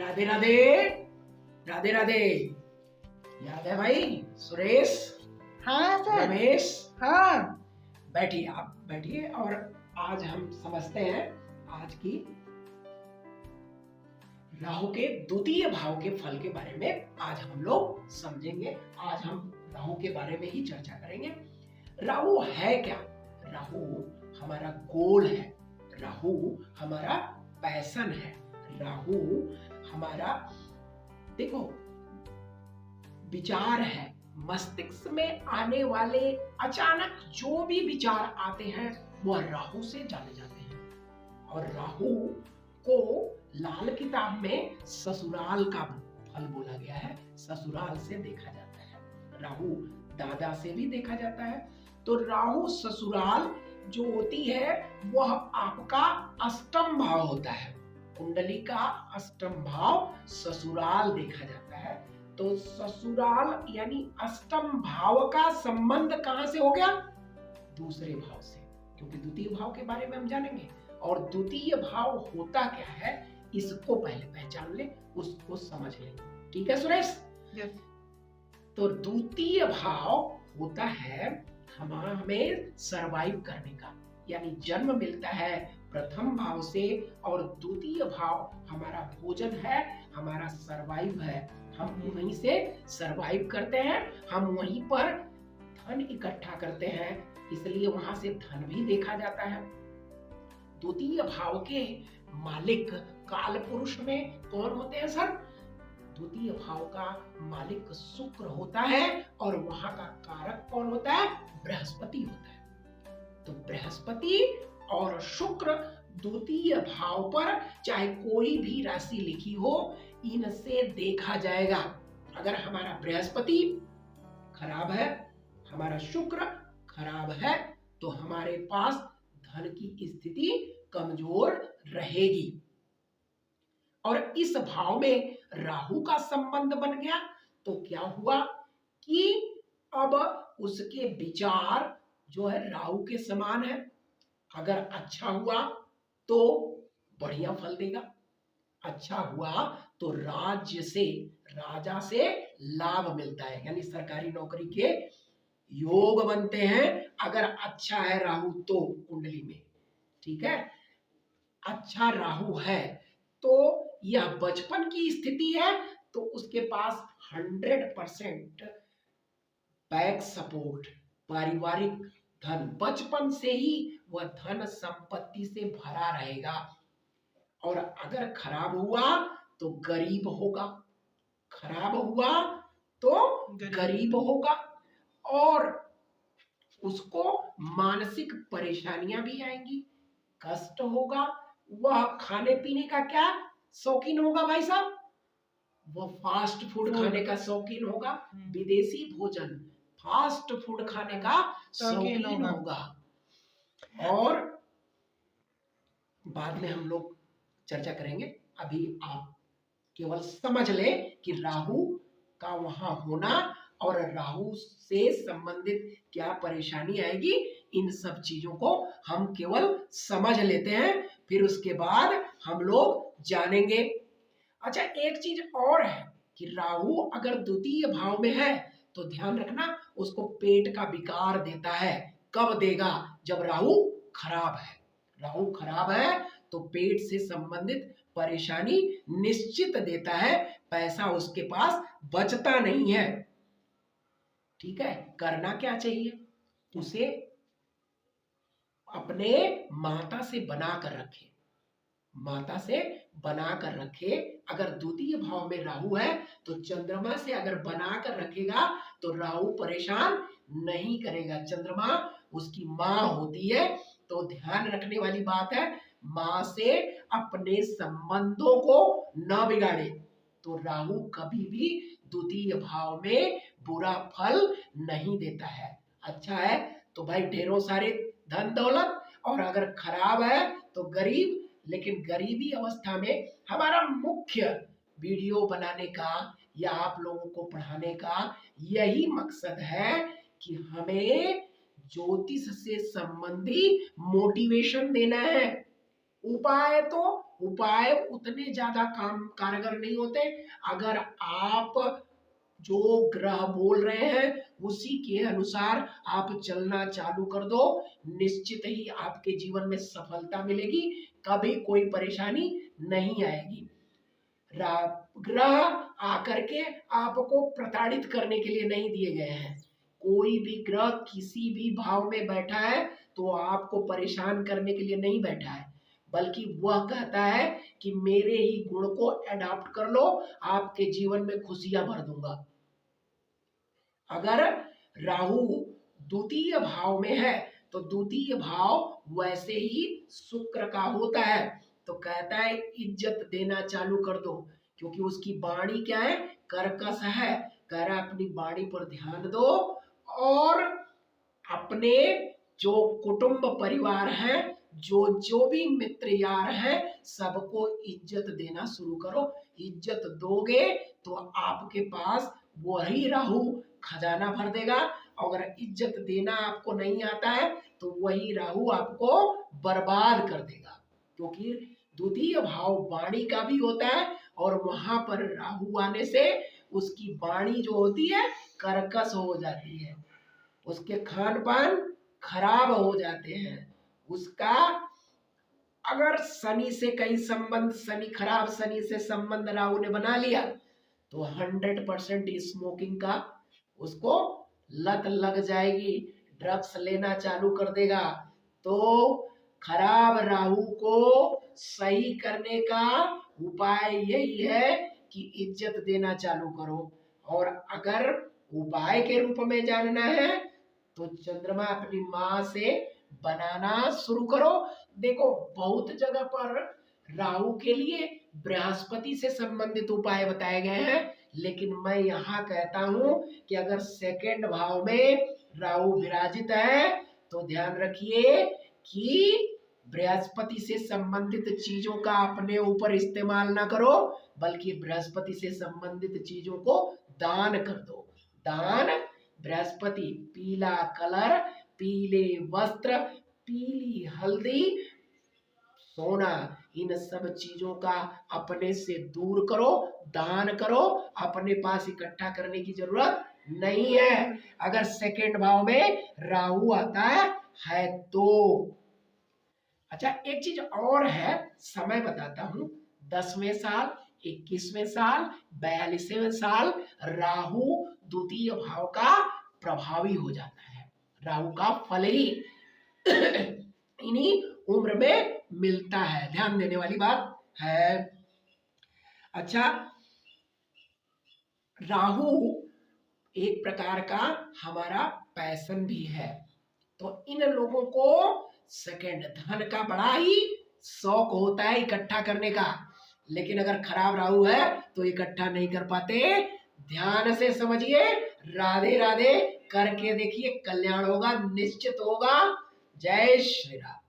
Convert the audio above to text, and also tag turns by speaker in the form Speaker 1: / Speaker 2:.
Speaker 1: राधे राधे। राधे राधे। याद है भाई? सुरेश,
Speaker 2: हाँ सर।
Speaker 1: रमेश,
Speaker 2: हाँ।
Speaker 1: बैठिए, आप बैठिए। और आज हम समझते हैं आज की राहु के द्वितीय भाव के फल के बारे में। आज हम लोग समझेंगे। आज हम राहु के बारे में ही चर्चा करेंगे। राहु है क्या? राहु हमारा गोल है, राहु हमारा पैशन है, राहु हमारा देखो विचार है। मस्तिष्क में आने वाले अचानक जो भी विचार आते हैं वह राहु से जाने जाते हैं। और राहु को लाल किताब में ससुराल का फल बोला गया है। ससुराल से देखा जाता है, राहु दादा से भी देखा जाता है। तो राहु ससुराल जो होती है वह आपका अष्टम भाव होता है। कुंडली का अष्टम भाव ससुराल देखा जाता है। तो ससुराल यानी अष्टम भाव का संबंध कहां से हो गया? दूसरे भाव से, क्योंकि द्वितीय भाव के बारे में हम जानेंगे। और द्वितीय भाव होता क्या है इसको पहले पहचान ले, उसको समझ ले। ठीक है सुरेश?
Speaker 2: यस।
Speaker 1: तो द्वितीय भाव होता है हमें सरवाइव करने का, यानी जन्म मिलता है प्रथम भाव से। और द्वितीय भाव हमारा भोजन है, हमारा सरवाइव है। हम वहीं से सरवाइव करते हैं, हम वहीं पर धन इकट्ठा करते हैं, इसलिए वहां से धन भी देखा जाता है। द्वितीय भाव के मालिक काल पुरुष में कौन होते हैं सर? द्वितीय भाव का मालिक शुक्र होता है। और वहां का कारक कौन होता है? बृहस्पति होता है। तो बृहस्पति और शुक्र द्वितीय भाव पर चाहे कोई भी राशि लिखी हो, इनसे देखा जाएगा। अगर हमारा बृहस्पति खराब है, हमारा शुक्र खराब है, तो हमारे पास धन की स्थिति कमजोर रहेगी। और इस भाव में राहु का संबंध बन गया तो क्या हुआ कि अब उसके विचार जो है राहु के समान है। अगर अच्छा हुआ तो बढ़िया फल देगा, अच्छा हुआ तो राज्य से, राजा से लाभ मिलता है, यानी सरकारी नौकरी के योग बनते हैं अगर अच्छा है राहु तो कुंडली में। ठीक है? अच्छा राहु है तो यह बचपन की स्थिति है, तो उसके पास 100% बैक सपोर्ट, पारिवारिक धन, बचपन से ही वह धन संपत्ति से भरा रहेगा। और अगर खराब हुआ तो गरीब होगा, खराब हुआ तो गरीब होगा। और उसको मानसिक परेशानियां भी आएंगी, कष्ट होगा। वह खाने पीने का क्या शौकीन होगा भाई साहब? वह फास्ट फूड खाने का शौकीन होगा, विदेशी भोजन, फास्ट फूड खाने का शौकीन होगा। और बाद में हम लोग चर्चा करेंगे। अभी आप केवल समझ ले कि राहु का वहां होना और राहु से संबंधित क्या परेशानी आएगी, इन सब चीजों को हम केवल समझ लेते हैं, फिर उसके बाद हम लोग जानेंगे। अच्छा, एक चीज और है कि राहु अगर द्वितीय भाव में है तो ध्यान रखना उसको पेट का विकार देता है। कब देगा? जब राहु खराब है। राहु खराब है तो पेट से संबंधित परेशानी निश्चित देता है, पैसा उसके पास बचता नहीं है। ठीक है? करना क्या चाहिए? उसे अपने माता से बना कर रखे, माता से बना कर रखे। अगर द्वितीय भाव में राहु है तो चंद्रमा से अगर बना कर रखेगा तो राहु परेशान नहीं करेगा। चंद्रमा उसकी माँ होती है, तो ध्यान रखने वाली बात है माँ से अपने संबंधों को न बिगाड़े। तो राहु कभी भी द्वितीय भाव में बुरा फल नहीं देता है। अच्छा है तो भाई ढेरों सारे धन दौलत, और अगर खराब है तो गरीब। लेकिन गरीबी अवस्था में हमारा मुख्य वीडियो बनाने का या आप लोगों को पढ़ाने का यही मकसद है कि हमें ज्योतिष से संबंधी मोटिवेशन देना है। उपाय तो उपाय उतने ज्यादा काम कारगर नहीं होते। अगर आप जो ग्रह बोल रहे हैं उसी के अनुसार आप चलना चालू कर दो, निश्चित ही आपके जीवन में सफलता मिलेगी, कभी कोई परेशानी नहीं आएगी। ग्रह आकर के आपको प्रताड़ित करने के लिए नहीं दिए गए हैं। कोई भी ग्रह किसी भी भाव में बैठा है तो आपको परेशान करने के लिए नहीं बैठा है, बल्कि वह कहता है कि मेरे ही गुण को अडॉप्ट कर लो, आपके जीवन में खुशियां भर दूंगा। अगर राहु द्वितीय भाव में है तो द्वितीय भाव वैसे ही शुक्र का होता है, तो कहता है इज्जत देना चालू कर दो, क्योंकि उसकी वाणी क्या है, कर्कश है। कह रहा है अपनी वाणी पर ध्यान दो और अपने जो कुटुंब परिवार है, जो भी मित्र यार है, सबको इज्जत देना शुरू करो। इज्जत दोगे तो आपके पास वही राहु खजाना भर देगा। अगर इज्जत देना आपको नहीं आता है तो वही राहु आपको बर्बाद कर देगा, क्योंकि द्वितीय भाव वाणी का भी होता है और वहां पर राहु आने से उसकी वाणी जो होती है कर्कश हो जाती है, उसके खान पान खराब हो जाते हैं। उसका अगर शनि से कई संबंध, खराब शनि से संबंध राहु ने बना लिया तो 100% स्मोकिंग का उसको लत लग जाएगी, ड्रग्स लेना चालू कर देगा। तो खराब राहु को सही करने का उपाय यही है कि इज्जत देना चालू करो। और अगर उपाय के रूप में जानना है तो चंद्रमा अपनी माँ से बनाना शुरू करो। देखो बहुत जगह पर राहु के लिए बृहस्पति से संबंधित उपाय बताए गए हैं, लेकिन मैं यहाँ कहता हूं कि अगर सेकंड भाव में राहु विराजित है तो ध्यान रखिए कि बृहस्पति से संबंधित चीजों का अपने ऊपर इस्तेमाल ना करो, बल्कि बृहस्पति से संबंधित चीजों को दान कर दो। दान बृहस्पति, पीला कलर, पीले वस्त्र, पीली हल्दी, सोना, इन सब चीजों का अपने से दूर करो, दान करो, अपने पास इकट्ठा करने की जरूरत नहीं है अगर सेकंड भाव में राहु आता है तो। अच्छा एक चीज और है, समय बताता हूं। 10वें साल, 21वें साल, 42वें साल राहु द्वितीय भाव का प्रभावी हो जाता है। राहु का फल ही इन्हीं उम्र में मिलता है, ध्यान देने वाली बात है। अच्छा राहु एक प्रकार का हमारा पैशन भी है, तो इन लोगों को सेकंड धन का बड़ा ही शौक होता है इकट्ठा करने का, लेकिन अगर खराब राहु है तो इकट्ठा नहीं कर पाते। ध्यान से समझिए, राधे राधे करके देखिए, कल्याण होगा, निश्चित होगा। जय श्री राम।